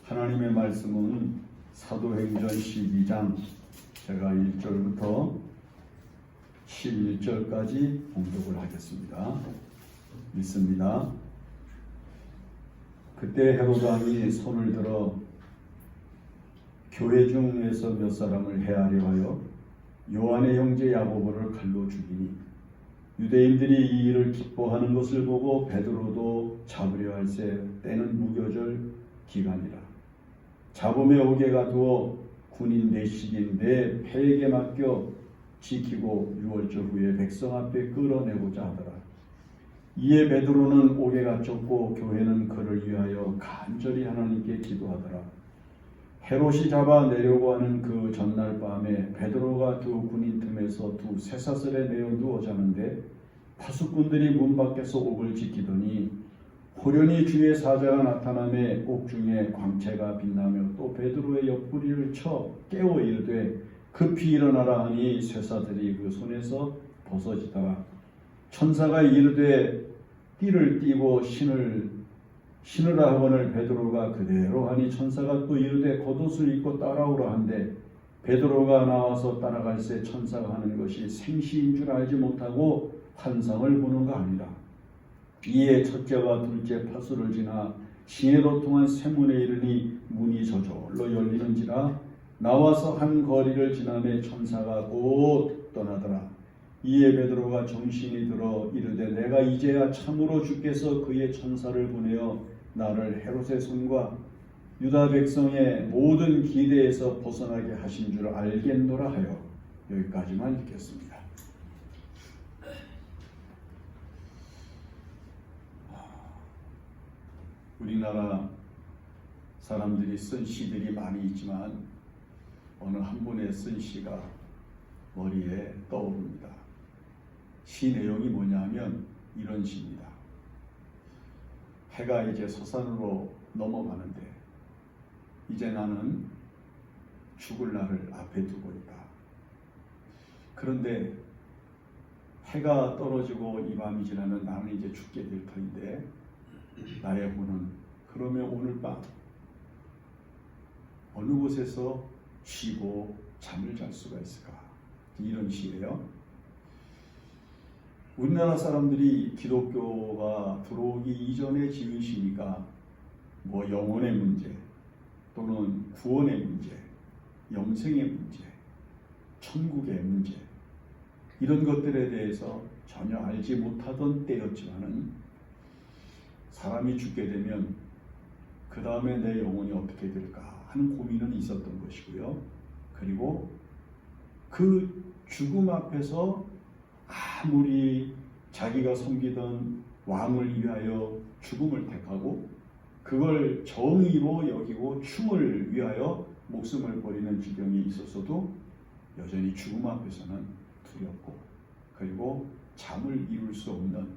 하나님의 말씀은 사도행전 12장 제가 1절부터 11절까지 봉독을 하겠습니다. 읽습니다. 그때 헤롯 왕이 손을 들어 교회 중에서 몇 사람을 해하려 하여 요한의 형제 야고보를 칼로 죽이니 유대인들이 이 일을 기뻐하는 것을 보고 베드로도 잡으려 할새 때는 무교절 기간이라. 잡음에 오게 가두어 군인 내식인 내 패에게 맡겨 지키고 6월절 후에 백성 앞에 끌어내고자 하더라. 이에 베드로는 옥에가 쫓고 교회는 그를 위하여 간절히 하나님께 기도하더라. 헤롯이 잡아내려고 하는 그 전날 밤에 베드로가 두 군인 틈에서 두 쇠사슬에 내어 누워 자는데 파수꾼들이 문 밖에서 옥을 지키더니 호련히 주의 사자가 나타나매 옥중에 광채가 빛나며 또 베드로의 옆구리를 쳐 깨워 이르되 급히 일어나라 하니 쇠사슬이 그 손에서 벗어지더라. 천사가 이르되 띠를 띠고 신으라 하거늘 베드로가 그대로 하니 천사가 또 이르되 겉옷을 입고 따라오라 한데 베드로가 나와서 따라갈새 천사가 하는 것이 생시인 줄 알지 못하고 환상을 보는가 아니라. 이에 첫째와 둘째 파수를 지나 시내로 통한 쇠문에 이르니 문이 저절로 열리는지라. 나와서 한 거리를 지나매 천사가 곧 떠나더라. 이에 베드로가 정신이 들어 이르되 내가 이제야 참으로 주께서 그의 천사를 보내어 나를 헤롯의 손과 유다 백성의 모든 기대에서 벗어나게 하신 줄 알겠노라 하여 여기까지만 읽겠습니다. 우리나라 사람들이 쓴 시들이 많이 있지만 어느 한 분의 쓴 시가 머리에 떠오릅니다. 시 내용이 뭐냐면 이런 시입니다. 해가 이제 서산으로 넘어가는데 이제 나는 죽을 날을 앞에 두고 있다. 그런데 해가 떨어지고 이 밤이 지나면 나는 이제 죽게 될 터인데 나의 혼은 그러면 오늘 밤 어느 곳에서 쉬고 잠을 잘 수가 있을까? 이런 시예요. 우리나라 사람들이 기독교가 들어오기 이전에 지은 시니까 뭐 영혼의 문제 또는 구원의 문제, 영생의 문제, 천국의 문제 이런 것들에 대해서 전혀 알지 못하던 때였지만은 사람이 죽게 되면 그 다음에 내 영혼이 어떻게 될까 하는 고민은 있었던 것이고요. 그리고 그 죽음 앞에서 아무리 자기가 섬기던 왕을 위하여 죽음을 택하고 그걸 정의로 여기고 충을 위하여 목숨을 버리는 지경이 있었어도 여전히 죽음 앞에서는 두렵고 그리고 잠을 이룰 수 없는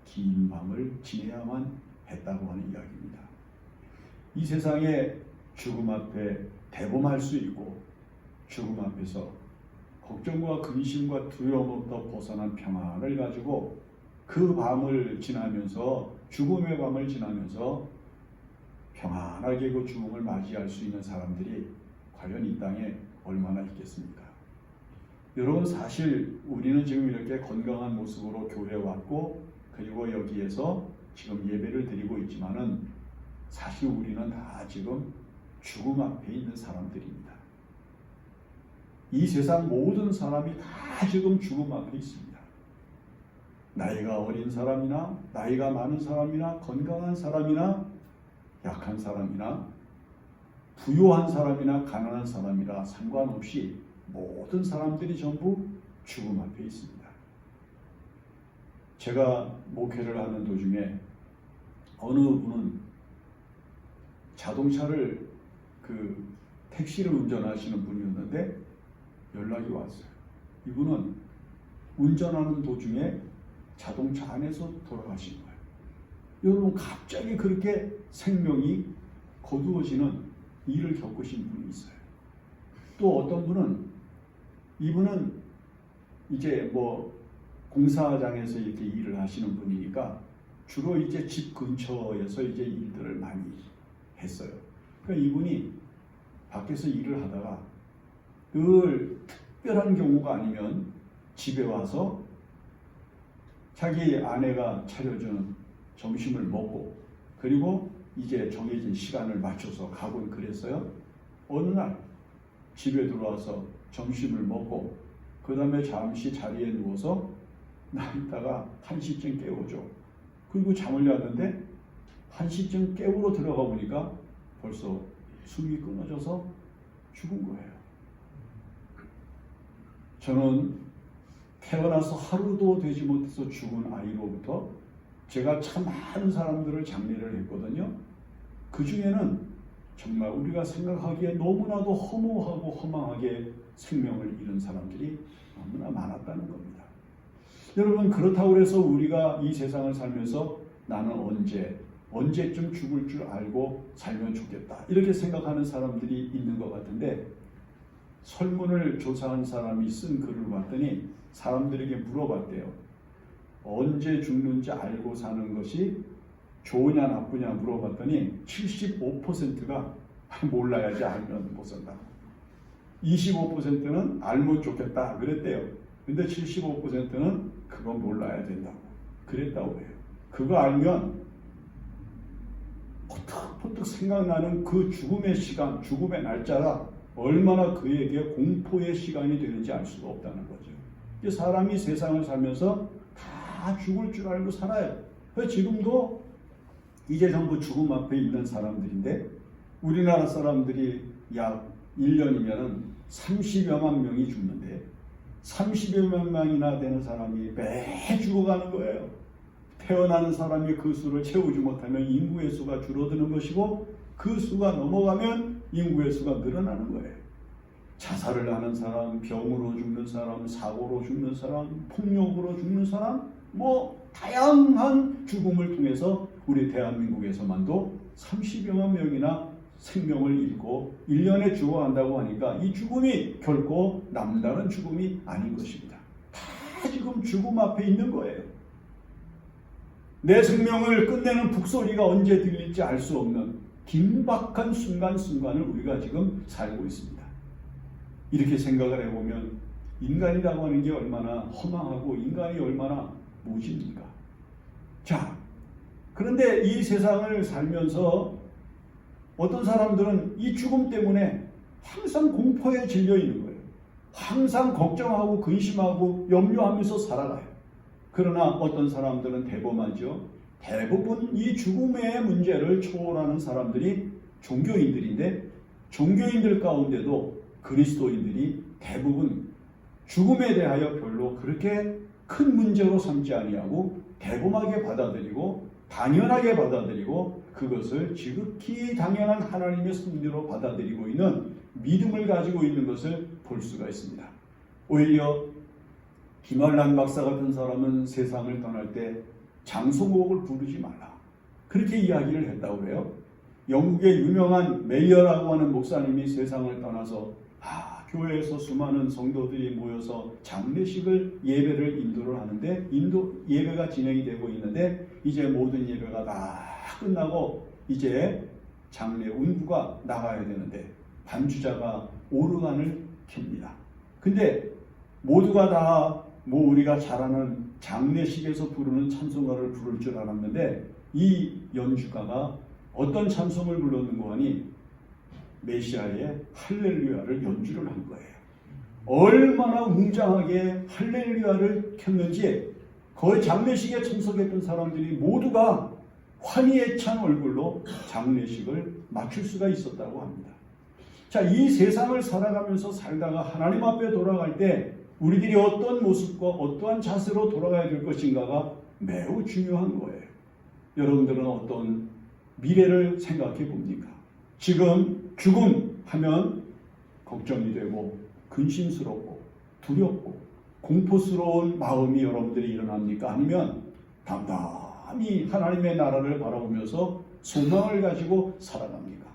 긴 밤을 지내야만 했다고 하는 이야기입니다. 이 세상에 죽음 앞에 대범할 수 있고 죽음 앞에서 걱정과 근심과 두려움부터 벗어난 평안을 가지고 그 밤을 지나면서 죽음의 밤을 지나면서 평안하게 그 죽음을 맞이할 수 있는 사람들이 과연 이 땅에 얼마나 있겠습니까? 여러분 사실 우리는 지금 이렇게 건강한 모습으로 교회에 왔고 그리고 여기에서 지금 예배를 드리고 있지만은 사실 우리는 다 지금 죽음 앞에 있는 사람들입니다. 이 세상 모든 사람이 다 지금 죽음 앞에 있습니다. 나이가 어린 사람이나 나이가 많은 사람이나 건강한 사람이나 약한 사람이나 부유한 사람이나 가난한 사람이나 상관없이 모든 사람들이 전부 죽음 앞에 있습니다. 제가 목회를 하는 도중에 어느 분은 자동차를 택시를 운전하시는 분이었는데 연락이 왔어요. 이분은 운전하는 도중에 자동차 안에서 돌아가신 거예요. 여러분 갑자기 그렇게 생명이 거두어지는 일을 겪으신 분이 있어요. 또 어떤 분은 이분은 이제 뭐 공사장에서 이렇게 일을 하시는 분이니까 주로 이제 집 근처에서 이제 일들을 많이 했어요. 그러니까 이분이 밖에서 일을 하다가 늘 특별한 경우가 아니면 집에 와서 자기 아내가 차려주는 점심을 먹고 그리고 이제 정해진 시간을 맞춰서 가곤 그랬어요. 어느 날 집에 들어와서 점심을 먹고 그 다음에 잠시 자리에 누워서 나 있다가 1시쯤 깨우죠. 그리고 잠을 잤는데 1시쯤 깨우러 들어가 보니까 벌써 숨이 끊어져서 죽은 거예요. 저는 태어나서 하루도 되지 못해서 죽은 아이로부터 제가 참 많은 사람들을 장례를 했거든요. 그 중에는 정말 우리가 생각하기에 너무나도 허무하고 허망하게 생명을 잃은 사람들이 너무나 많았다는 겁니다. 여러분, 그렇다고 해서 우리가 이 세상을 살면서 나는 언제쯤 죽을 줄 알고 살면 좋겠다 이렇게 생각하는 사람들이 있는 것 같은데, 설문을 조사한 사람이 쓴 글을 봤더니 사람들에게 물어봤대요. 언제 죽는지 알고 사는 것이 좋으냐 나쁘냐 물어봤더니 75%가 몰라야지 알면 못 산다. 25%는 알면 좋겠다 그랬대요. 근데 75%는 그건 몰라야 된다고 그랬다고 해요. 그거 알면 퍼뜩퍼뜩 생각나는 그 죽음의 시간, 죽음의 날짜가 얼마나 그에게 공포의 시간이 되는지 알 수가 없다는 거죠. 사람이 세상을 살면서 다 죽을 줄 알고 살아요. 지금도 이제 전부 죽음 앞에 있는 사람들인데, 우리나라 사람들이 약 1년이면 30여만 명이 죽는데 30여만 명이나 되는 사람이 매 죽어가는 거예요. 태어나는 사람이 그 수를 채우지 못하면 인구의 수가 줄어드는 것이고, 그 수가 넘어가면 인구의 수가 늘어나는 거예요. 자살을 하는 사람, 병으로 죽는 사람, 사고로 죽는 사람, 폭력으로 죽는 사람, 다양한 죽음을 통해서 우리 대한민국에서만도 30여만 명이나 생명을 잃고 1년에 죽어간다고 하니까 이 죽음이 결코 남다른 죽음이 아닌 것입니다. 다 지금 죽음 앞에 있는 거예요. 내 생명을 끝내는 북소리가 언제 들릴지 알 수 없는 긴박한 순간순간을 우리가 지금 살고 있습니다. 이렇게 생각을 해보면 인간이라고 하는 게 얼마나 허망하고 인간이 얼마나 무지입니까? 자, 그런데 이 세상을 살면서 어떤 사람들은 이 죽음 때문에 항상 공포에 질려 있는 거예요. 항상 걱정하고 근심하고 염려하면서 살아가요. 그러나 어떤 사람들은 대범하죠. 대부분 이 죽음의 문제를 초월하는 사람들이 종교인들인데, 종교인들 가운데도 그리스도인들이 대부분 죽음에 대하여 별로 그렇게 큰 문제로 삼지 아니하고 대범하게 받아들이고 당연하게 받아들이고 그것을 지극히 당연한 하나님의 섭리로 받아들이고 있는 믿음을 가지고 있는 것을 볼 수가 있습니다. 오히려 김알란 박사 같은 사람은 세상을 떠날 때 장송곡을 부르지 말라 그렇게 이야기를 했다고 해요. 영국의 유명한 메이어라고 하는 목사님이 세상을 떠나서 교회에서 수많은 성도들이 모여서 장례식을 예배를 인도를 하는데 예배가 진행이 되고 있는데 이제 모든 예배가 다 끝나고 이제 장례 운구가 나가야 되는데 반주자가 오르간을 켭니다. 근데 모두가 다 우리가 잘 아는 장례식에서 부르는 찬송가를 부를 줄 알았는데 이 연주가가 어떤 찬송을 불렀는가 하니 메시아의 할렐루야를 연주를 한 거예요. 얼마나 웅장하게 할렐루야를 켰는지 거의 장례식에 참석했던 사람들이 모두가 환희에 찬 얼굴로 장례식을 마칠 수가 있었다고 합니다. 자, 이 세상을 살아가면서 살다가 하나님 앞에 돌아갈 때 우리들이 어떤 모습과 어떠한 자세로 돌아가야 될 것인가가 매우 중요한 거예요. 여러분들은 어떤 미래를 생각해 봅니까? 지금 죽음 하면 걱정이 되고 근심스럽고 두렵고 공포스러운 마음이 여러분들이 일어납니까? 아니면 담담히 하나님의 나라를 바라보면서 소망을 가지고 살아갑니까?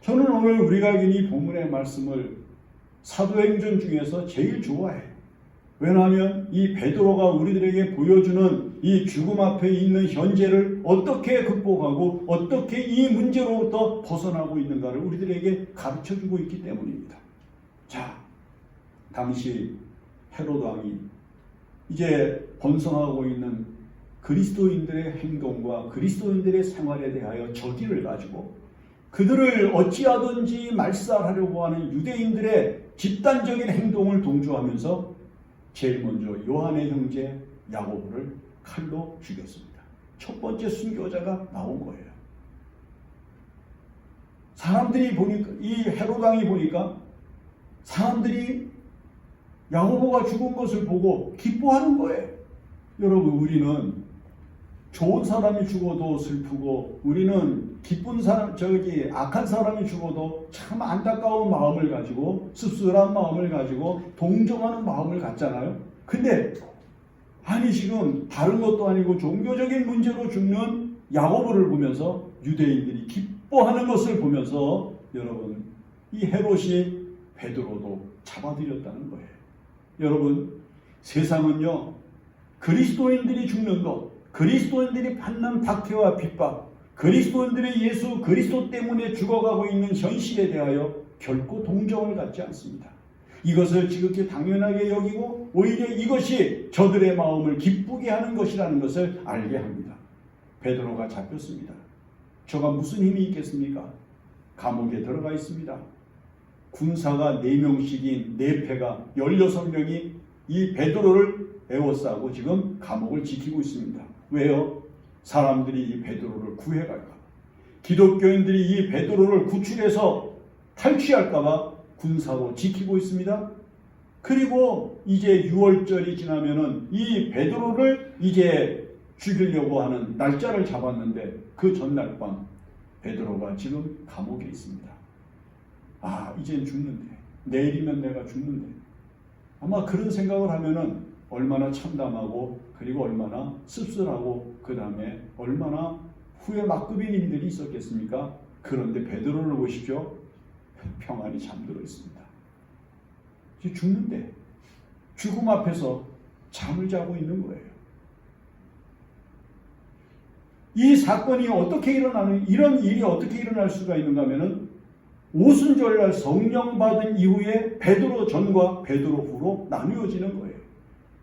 저는 오늘 우리가 읽은 이 본문의 말씀을 사도행전 중에서 제일 좋아해요. 왜냐하면 이 베드로가 우리들에게 보여주는 이 죽음 앞에 있는 현재를 어떻게 극복하고 어떻게 이 문제로부터 벗어나고 있는가를 우리들에게 가르쳐주고 있기 때문입니다. 자, 당시 헤롯 왕이 이제 번성하고 있는 그리스도인들의 행동과 그리스도인들의 생활에 대하여 적의를 가지고 그들을 어찌하든지 말살하려고 하는 유대인들의 집단적인 행동을 동조하면서 제일 먼저 요한의 형제 야고보를 칼로 죽였습니다. 첫 번째 순교자가 나온 거예요. 사람들이 보니까, 이 헤롯 왕이 보니까 사람들이 야고보가 죽은 것을 보고 기뻐하는 거예요. 여러분, 우리는 좋은 사람이 죽어도 슬프고, 우리는 기쁜 사람, 악한 사람이 죽어도 참 안타까운 마음을 가지고, 씁쓸한 마음을 가지고, 동정하는 마음을 갖잖아요. 근데, 아니, 지금 다른 것도 아니고 종교적인 문제로 죽는 야고보를 보면서 유대인들이 기뻐하는 것을 보면서 여러분, 이 헤롯이 베드로도 잡아들였다는 거예요. 여러분, 세상은요, 그리스도인들이 죽는 것, 그리스도인들이 받는 박해와 핍박, 그리스도인들의 예수 그리스도 때문에 죽어가고 있는 현실에 대하여 결코 동정을 갖지 않습니다. 이것을 지극히 당연하게 여기고 오히려 이것이 저들의 마음을 기쁘게 하는 것이라는 것을 알게 합니다. 베드로가 잡혔습니다. 저가 무슨 힘이 있겠습니까? 감옥에 들어가 있습니다. 군사가 4명씩인 4패가 16명이 이 베드로를 에워싸고 지금 감옥을 지키고 있습니다. 왜요? 사람들이 이 베드로를 구해갈까 봐. 기독교인들이 이 베드로를 구출해서 탈취할까 봐 군사로 지키고 있습니다. 그리고 이제 6월절이 지나면은 이 베드로를 이제 죽이려고 하는 날짜를 잡았는데 그 전날 밤 베드로가 지금 감옥에 있습니다. 아, 이젠 죽는데, 내일이면 내가 죽는데. 아마 그런 생각을 하면은 얼마나 참담하고 그리고 얼마나 씁쓸하고 그 다음에 얼마나 후에 막급인 일들이 있었겠습니까? 그런데 베드로를 보십시오. 평안히 잠들어 있습니다. 이제 죽는데 죽음 앞에서 잠을 자고 있는 거예요. 이 사건이 어떻게 일어나는, 이런 일이 어떻게 일어날 수가 있는가 하면은 오순절날 성령 받은 이후에 베드로 전과 베드로 후로 나누어지는 거예요.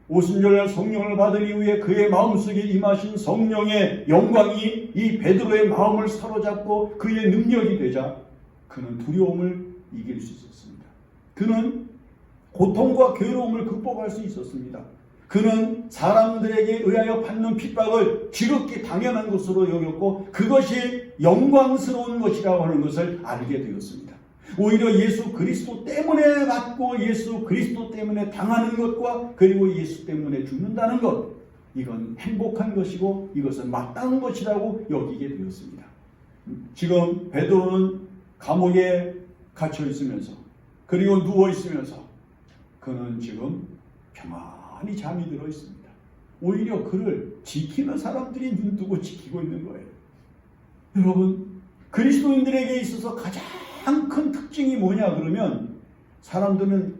오순절날 성령을 받은 이후에 그의 마음속에 임하신 성령의 영광이 이 베드로의 마음을 사로잡고 그의 능력이 되자 그는 두려움을 이길 수 있었습니다. 그는 고통과 괴로움을 극복할 수 있었습니다. 그는 사람들에게 의하여 받는 핍박을 지극히 당연한 것으로 여겼고 그것이 영광스러운 것이라고 하는 것을 알게 되었습니다. 오히려 예수 그리스도 때문에 맞고 예수 그리스도 때문에 당하는 것과 그리고 예수 때문에 죽는다는 것, 이건 행복한 것이고 이것은 마땅한 것이라고 여기게 되었습니다. 지금 베드로는 감옥에 갇혀 있으면서 그리고 누워 있으면서 그는 지금 평안히 잠이 들어 있습니다. 오히려 그를 지키는 사람들이 눈뜨고 지키고 있는 거예요. 여러분, 그리스도인들에게 있어서 가장 큰 특징이 뭐냐 그러면 사람들은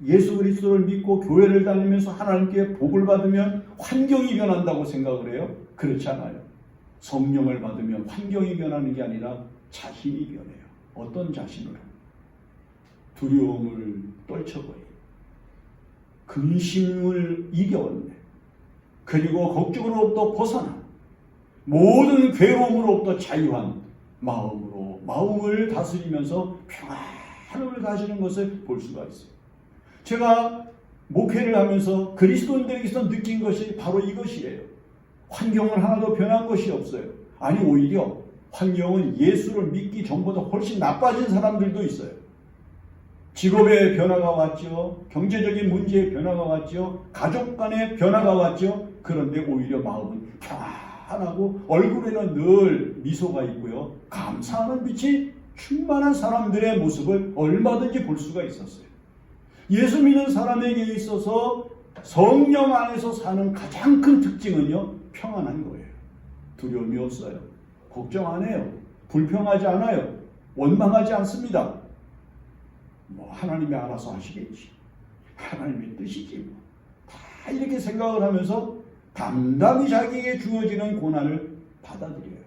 예수 그리스도를 믿고 교회를 다니면서 하나님께 복을 받으면 환경이 변한다고 생각을 해요. 그렇지 않아요. 성령을 받으면 환경이 변하는 게 아니라 자신이 변해요. 어떤 자신을? 두려움을 떨쳐버리고 근심을 이겨왔네. 그리고 걱정으로부터 벗어나 모든 괴로움으로부터 자유한 마음으로 마음을 다스리면서 평안을 가지는 것을 볼 수가 있어요. 제가 목회를 하면서 그리스도인들에게서 느낀 것이 바로 이것이에요. 환경은 하나도 변한 것이 없어요. 아니, 오히려 환경은 예수를 믿기 전보다 훨씬 나빠진 사람들도 있어요. 직업의 변화가 왔죠. 경제적인 문제의 변화가 왔죠. 가족 간의 변화가 왔죠. 그런데 오히려 마음은 평안하고 얼굴에는 늘 미소가 있고요. 감사하는 빛이 충만한 사람들의 모습을 얼마든지 볼 수가 있었어요. 예수 믿는 사람에게 있어서 성령 안에서 사는 가장 큰 특징은요, 평안한 거예요. 두려움이 없어요. 걱정 안 해요. 불평하지 않아요. 원망하지 않습니다. 뭐 하나님이 알아서 하시겠지. 하나님의 뜻이지. 다 이렇게 생각을 하면서 담담히 자기에게 주어지는 고난을 받아들여요.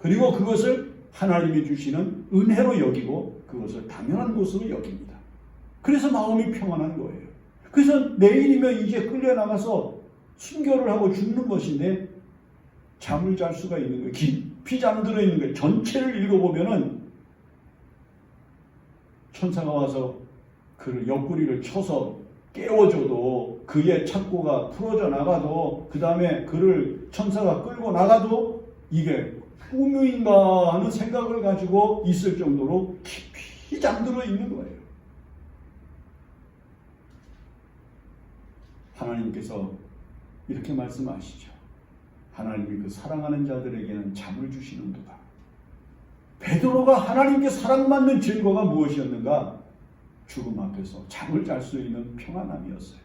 그리고 그것을 하나님이 주시는 은혜로 여기고 그것을 당연한 것으로 여깁니다. 그래서 마음이 평안한 거예요. 그래서 내일이면 이제 끌려나가서 순교를 하고 죽는 것인데 잠을 잘 수가 있는 거예요. 깊이 잠들어 있는 거예요. 전체를 읽어보면은 천사가 와서 그를 옆구리를 쳐서 깨워줘도 그의 착고가 풀어져 나가도 그 다음에 그를 천사가 끌고 나가도 이게 꿈인가 하는 생각을 가지고 있을 정도로 깊이 잠들어 있는 거예요. 하나님께서 이렇게 말씀하시죠. 하나님이 그 사랑하는 자들에게는 잠을 주시는도다. 베드로가 하나님께 사랑받는 증거가 무엇이었는가? 죽음 앞에서 잠을 잘 수 있는 평안함이었어요.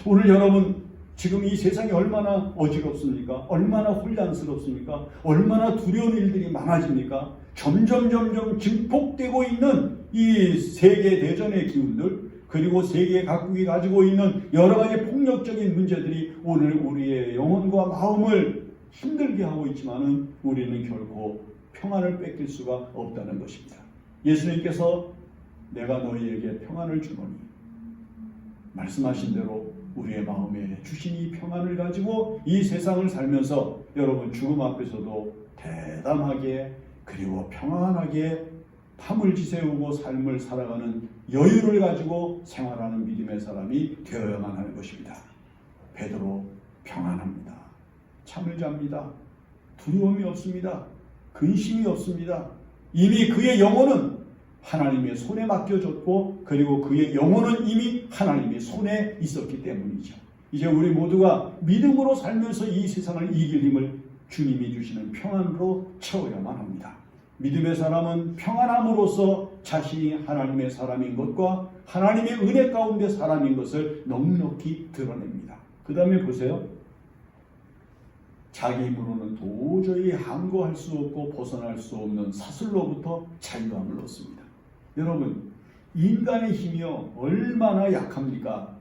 오늘 여러분 지금 이 세상이 얼마나 어지럽습니까? 얼마나 혼란스럽습니까? 얼마나 두려운 일들이 많아집니까? 점점 증폭되고 있는 이 세계 대전의 기운들, 그리고 세계 각국이 가지고 있는 여러 가지 폭력적인 문제들이 오늘 우리의 영혼과 마음을 힘들게 하고 있지만은 우리는 결코 평안을 뺏길 수가 없다는 것입니다. 예수님께서 내가 너희에게 평안을 주노니 말씀하신 대로 우리의 마음에 주신 이 평안을 가지고 이 세상을 살면서 여러분 죽음 앞에서도 대담하게 그리고 평안하게 밤을 지새우고 삶을 살아가는 여유를 가지고 생활하는 믿음의 사람이 되어야만 하는 것입니다. 베드로 평안합니다. 잠을 잡니다. 두려움이 없습니다. 근심이 없습니다. 이미 그의 영혼은 하나님의 손에 맡겨졌고 그리고 그의 영혼은 이미 하나님의 손에 있었기 때문이죠. 이제 우리 모두가 믿음으로 살면서 이 세상을 이길 힘을 주님이 주시는 평안으로 채워야만 합니다. 믿음의 사람은 평안함으로써 자신이 하나님의 사람인 것과 하나님의 은혜 가운데 사람인 것을 넉넉히 드러냅니다. 그 다음에 보세요. 자기 힘으로는 도저히 항거할 수 없고 벗어날 수 없는 사슬로부터 자유함을 얻습니다. 여러분, 인간의 힘이요 얼마나 약합니까?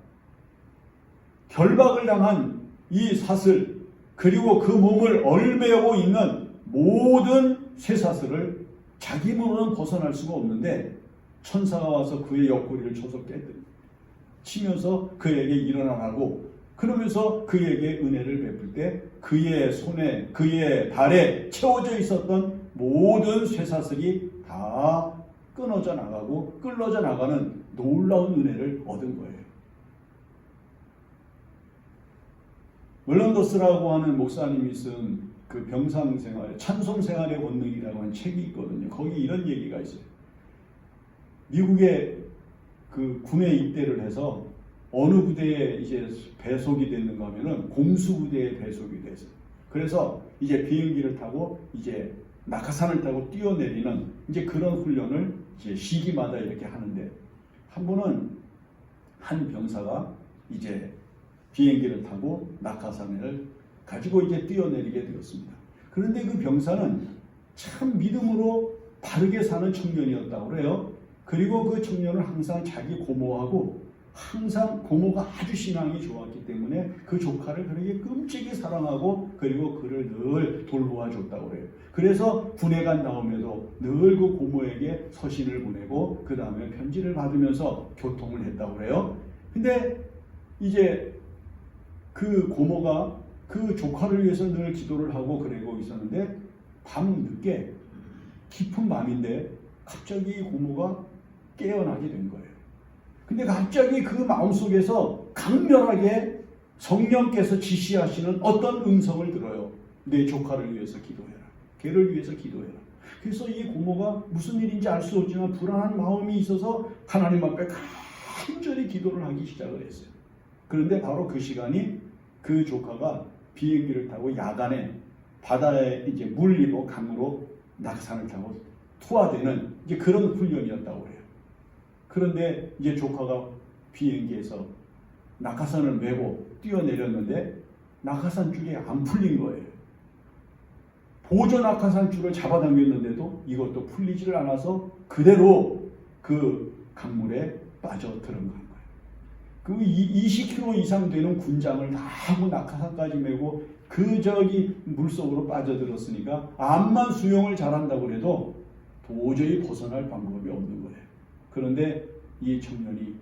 결박을 당한 이 사슬 그리고 그 몸을 얼매고 있는 모든 쇠사슬을 자기 힘으로는 벗어날 수가 없는데 천사가 와서 그의 옆구리를 쳐서 치면서 그에게 일어나라고 그러면서 그에게 은혜를 베풀 때 그의 손에 그의 발에 채워져 있었던 모든 쇠사슬이 다 끊어져 나가고 끌어져 나가는 놀라운 은혜를 얻은 거예요. 얼런더스라고 하는 목사님이 쓴 그 병상생활, 찬송생활의 본능이라고 하는 책이 있거든요. 거기 이런 얘기가 있어요. 미국에 그 군에 입대를 해서 어느 부대에 이제 배속이 됐는가 하면은 공수부대에 배속이 돼서 그래서 이제 비행기를 타고 이제 낙하산을 타고 뛰어내리는 이제 그런 훈련을 이제 시기마다 이렇게 하는데 한 번은 한 병사가 이제 비행기를 타고 낙하산을 가지고 이제 뛰어내리게 되었습니다. 그런데 그 병사는 참 믿음으로 바르게 사는 청년이었다고 그래요. 그리고 그 청년은 항상 자기 고모하고 항상 고모가 아주 신앙이 좋았기 때문에 그 조카를 그렇게 끔찍이 사랑하고 그리고 그를 늘 돌보아 줬다고 그래요. 그래서 군에 간 다음에도 늘 그 고모에게 서신을 보내고 그 다음에 편지를 받으면서 교통을 했다고 그래요. 근데 이제 그 고모가 그 조카를 위해서 늘 기도를 하고 그러고 있었는데 밤 늦게 깊은 밤인데 갑자기 고모가 깨어나게 된 거예요. 근데 갑자기 그 마음속에서 강렬하게 성령께서 지시하시는 어떤 음성을 들어요. 내 조카를 위해서 기도해라. 걔를 위해서 기도해라. 그래서 이 고모가 무슨 일인지 알 수 없지만 불안한 마음이 있어서 하나님 앞에 간절히 기도를 하기 시작을 했어요. 그런데 바로 그 시간이 그 조카가 비행기를 타고 야간에 바다에 이제 물리고 강으로 낙산을 타고 투하되는 이제 그런 훈련이었다고 해요. 그런데 이제 조카가 비행기에서 낙하산을 메고 뛰어내렸는데 낙하산 줄이 안 풀린 거예요. 보조 낙하산 줄을 잡아당겼는데도 이것도 풀리지를 않아서 그대로 그 강물에 빠져 들어간 거예요. 그 20km 이상 되는 군장을 다 하고 낙하산까지 메고 그 저기 물속으로 빠져들었으니까 암만 수영을 잘한다고 해도 도저히 벗어날 방법이 없는 거예요. 그런데 이 청년이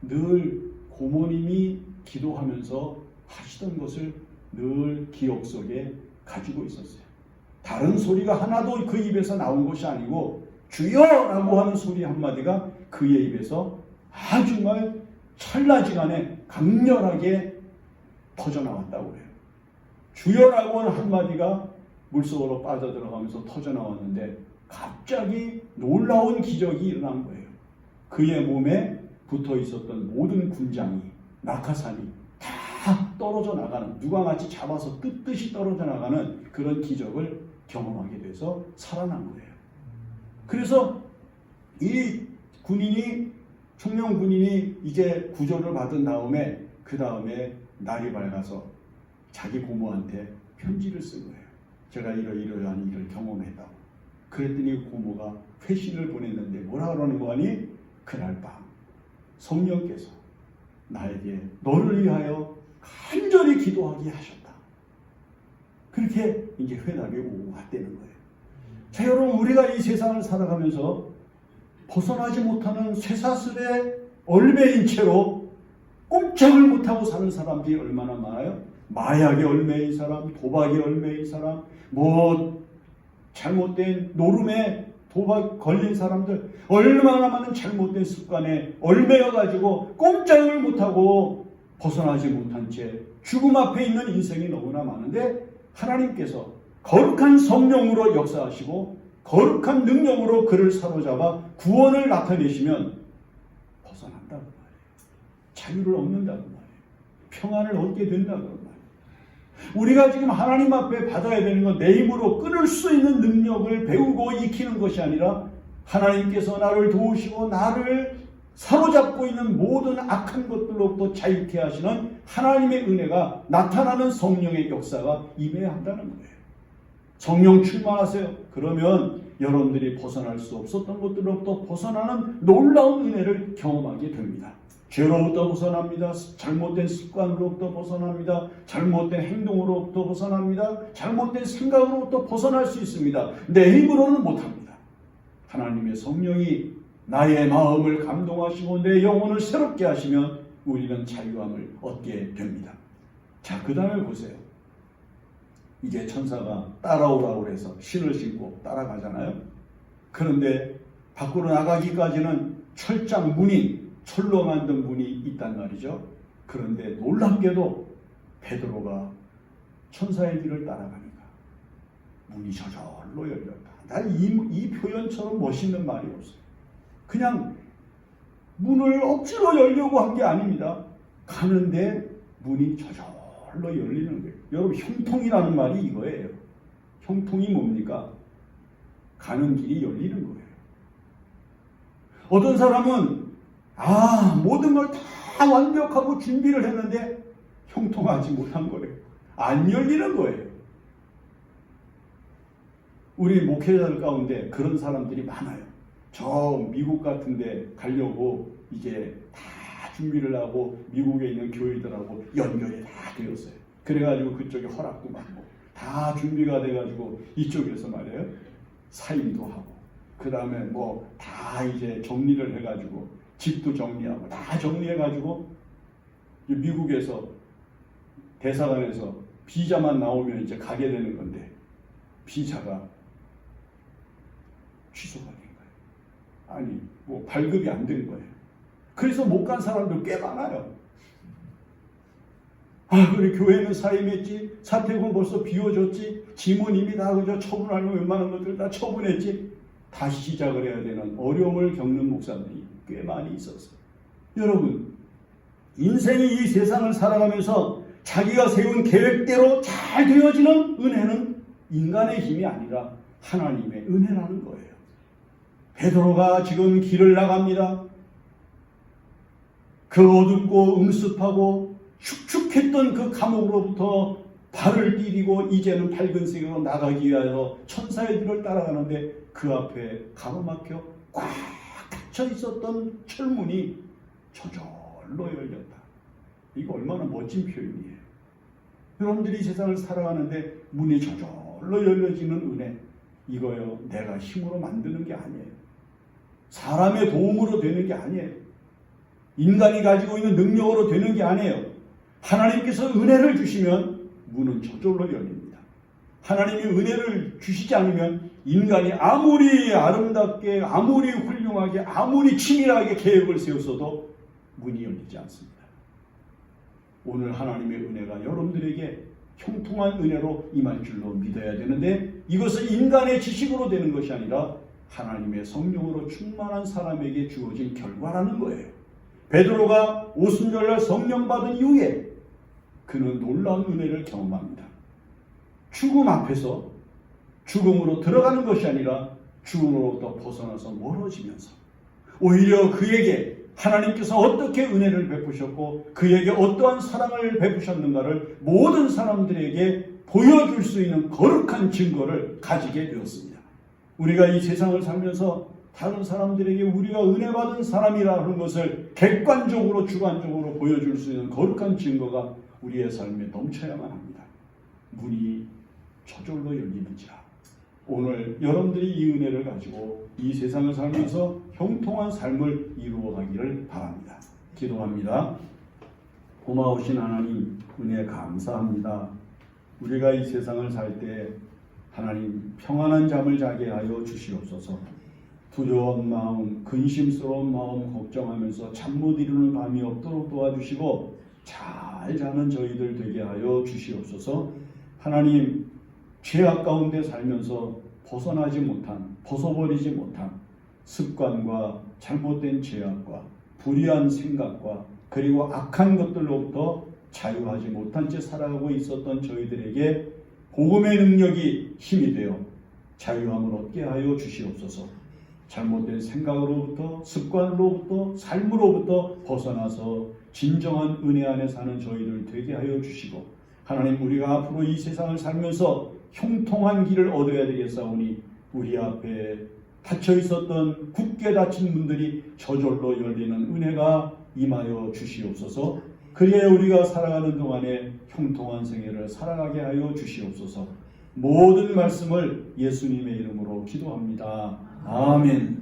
늘 고모님이 기도하면서 하시던 것을 늘 기억 속에 가지고 있었어요. 다른 소리가 하나도 그 입에서 나온 것이 아니고 주여라고 하는 소리 한마디가 그의 입에서 아주 정말 찰나지간에 강렬하게 터져나왔다고 해요. 주여라고 하는 한마디가 물속으로 빠져들어가면서 터져나왔는데 갑자기 놀라운 기적이 일어난 거예요. 그의 몸에 붙어 있었던 모든 군장이, 낙하산이 다 떨어져 나가는, 누가 마치 잡아서 뜯듯이 떨어져 나가는 그런 기적을 경험하게 돼서 살아난 거예요. 그래서 이 군인이, 청년 군인이 이제 구조를 받은 다음에 그 다음에 날이 밝아서 자기 고모한테 편지를 쓴 거예요. 제가 이러이러한 일을 경험했다고. 그랬더니 고모가 회신을 보냈는데 뭐라 그러는 거니? 그날 밤 성령께서 나에게 너를 위하여 간절히 기도하게 하셨다. 그렇게 이제 회답이 오고 갔다는 거예요. 자, 여러분, 우리가 이 세상을 살아가면서 벗어나지 못하는 쇠사슬에 얼매인 채로 꼼짝을 못하고 사는 사람들이 얼마나 많아요? 마약에 얼매인 사람, 도박에 얼매인 사람, 뭐 잘못된 노름에 도박 걸린 사람들, 얼마나 많은 잘못된 습관에 얼매여가지고 꼼짝을 못하고 벗어나지 못한 채 죽음 앞에 있는 인생이 너무나 많은데, 하나님께서 거룩한 성령으로 역사하시고 거룩한 능력으로 그를 사로잡아 구원을 나타내시면 벗어난다고 말이에요. 자유를 얻는다고 말이에요. 평안을 얻게 된다고 말이에요. 우리가 지금 하나님 앞에 받아야 되는 건 내 힘으로 끊을 수 있는 능력을 배우고 익히는 것이 아니라 하나님께서 나를 도우시고 나를 사로잡고 있는 모든 악한 것들로부터 자유케 하시는 하나님의 은혜가 나타나는 성령의 역사가 임해야 한다는 거예요. 성령 충만하세요. 그러면 여러분들이 벗어날 수 없었던 것들로부터 벗어나는 놀라운 은혜를 경험하게 됩니다. 죄로부터 벗어납니다. 잘못된 습관으로부터 벗어납니다. 잘못된 행동으로부터 벗어납니다. 잘못된 생각으로부터 벗어날 수 있습니다. 내 힘으로는 못합니다. 하나님의 성령이 나의 마음을 감동하시고 내 영혼을 새롭게 하시면 우리는 자유함을 얻게 됩니다. 자, 그 다음에 보세요. 이제 천사가 따라오라고 해서 신을 신고 따라가잖아요. 그런데 밖으로 나가기까지는 철장 문이, 철로 만든 문이 있단 말이죠. 그런데 놀랍게도 베드로가 천사의 길을 따라가니까 문이 저절로 열렸다. 난 이 표현처럼 멋있는 말이 없어요. 그냥 문을 억지로 열려고 한 게 아닙니다. 가는데 문이 저절로 열리는 거예요. 여러분, 형통이라는 말이 이거예요. 형통이 뭡니까? 가는 길이 열리는 거예요. 어떤 사람은 모든 걸 다 완벽하고 준비를 했는데 형통하지 못한 거예요. 안 열리는 거예요. 우리 목회자들 가운데 그런 사람들이 많아요. 저 미국 같은 데 가려고 이제 다 준비를 하고 미국에 있는 교회들하고 연결이 다 되었어요. 그래가지고 그쪽에 허락도 받고 다 준비가 돼가지고 이쪽에서 말이에요. 사임도 하고 그 다음에 뭐 다 이제 정리를 해가지고 집도 정리하고 다 정리해가지고 미국에서 대사관에서 비자만 나오면 이제 가게 되는 건데 비자가 취소가 된 거예요. 아니 뭐 발급이 안 된 거예요. 그래서 못 간 사람들 꽤 많아요. 그래 교회는 사임했지, 사택은 벌써 비워줬지, 짐은 이미 다 그저 처분하려면 웬만한 것들 다 처분했지, 다시 시작을 해야 되는 어려움을 겪는 목사들이 꽤 많이 있었어요. 여러분, 인생이 이 세상을 살아가면서 자기가 세운 계획대로 잘 되어지는 은혜는 인간의 힘이 아니라 하나님의 은혜라는 거예요. 베드로가 지금 길을 나갑니다. 그 어둡고 음습하고 축축했던 그 감옥으로부터 발을 디디고 이제는 밝은 세계로 나가기 위하여 천사의 길을 따라가는데 그 앞에 가로막혀 꽉 닫혀 있었던 철문이 저절로 열렸다. 이거 얼마나 멋진 표현이에요. 여러분들이 이 세상을 살아가는데 문이 저절로 열려지는 은혜, 이거요 내가 힘으로 만드는 게 아니에요. 사람의 도움으로 되는 게 아니에요. 인간이 가지고 있는 능력으로 되는 게 아니에요. 하나님께서 은혜를 주시면 문은 저절로 열립니다. 하나님이 은혜를 주시지 않으면 인간이 아무리 아름답게, 아무리 훌륭하게, 아무리 치밀하게 계획을 세웠어도 문이 열리지 않습니다. 오늘 하나님의 은혜가 여러분들에게 형통한 은혜로 임할 줄로 믿어야 되는데, 이것은 인간의 지식으로 되는 것이 아니라 하나님의 성령으로 충만한 사람에게 주어진 결과라는 거예요. 베드로가 오순절날 성령 받은 이후에 그는 놀라운 은혜를 경험합니다. 죽음 앞에서 죽음으로 들어가는 것이 아니라 죽음으로부터 벗어나서 멀어지면서 오히려 그에게 하나님께서 어떻게 은혜를 베푸셨고 그에게 어떠한 사랑을 베푸셨는가를 모든 사람들에게 보여줄 수 있는 거룩한 증거를 가지게 되었습니다. 우리가 이 세상을 살면서 다른 사람들에게 우리가 은혜 받은 사람이라는 것을 객관적으로 주관적으로 보여줄 수 있는 거룩한 증거가 우리의 삶에 넘쳐야만 합니다. 문이 저절로 열리는지라. 오늘 여러분들이 이 은혜를 가지고 이 세상을 살면서 형통한 삶을 이루어가기를 바랍니다. 기도합니다. 고마우신 하나님, 은혜 감사합니다. 우리가 이 세상을 살 때 하나님 평안한 잠을 자게 하여 주시옵소서. 두려운 마음, 근심스러운 마음 걱정하면서 잠 못 이루는 밤이 없도록 도와주시고 잘 자는 저희들 되게 하여 주시옵소서. 하나님, 죄악 가운데 살면서 벗어나지 못한, 벗어버리지 못한 습관과 잘못된 죄악과 불의한 생각과 그리고 악한 것들로부터 자유하지 못한 채 살아가고 있었던 저희들에게 복음의 능력이 힘이 되어 자유함을 얻게 하여 주시옵소서. 잘못된 생각으로부터, 습관으로부터, 삶으로부터 벗어나서 진정한 은혜 안에 사는 저희들 되게 하여 주시고, 하나님, 우리가 앞으로 이 세상을 살면서 형통한 길을 얻어야 되겠사오니 우리 앞에 닫혀 있었던 굳게 닫힌 문들이 저절로 열리는 은혜가 임하여 주시옵소서. 그리하여 우리가 살아가는 동안에 형통한 생애를 살아가게 하여 주시옵소서. 모든 말씀을 예수님의 이름으로 기도합니다. 아멘.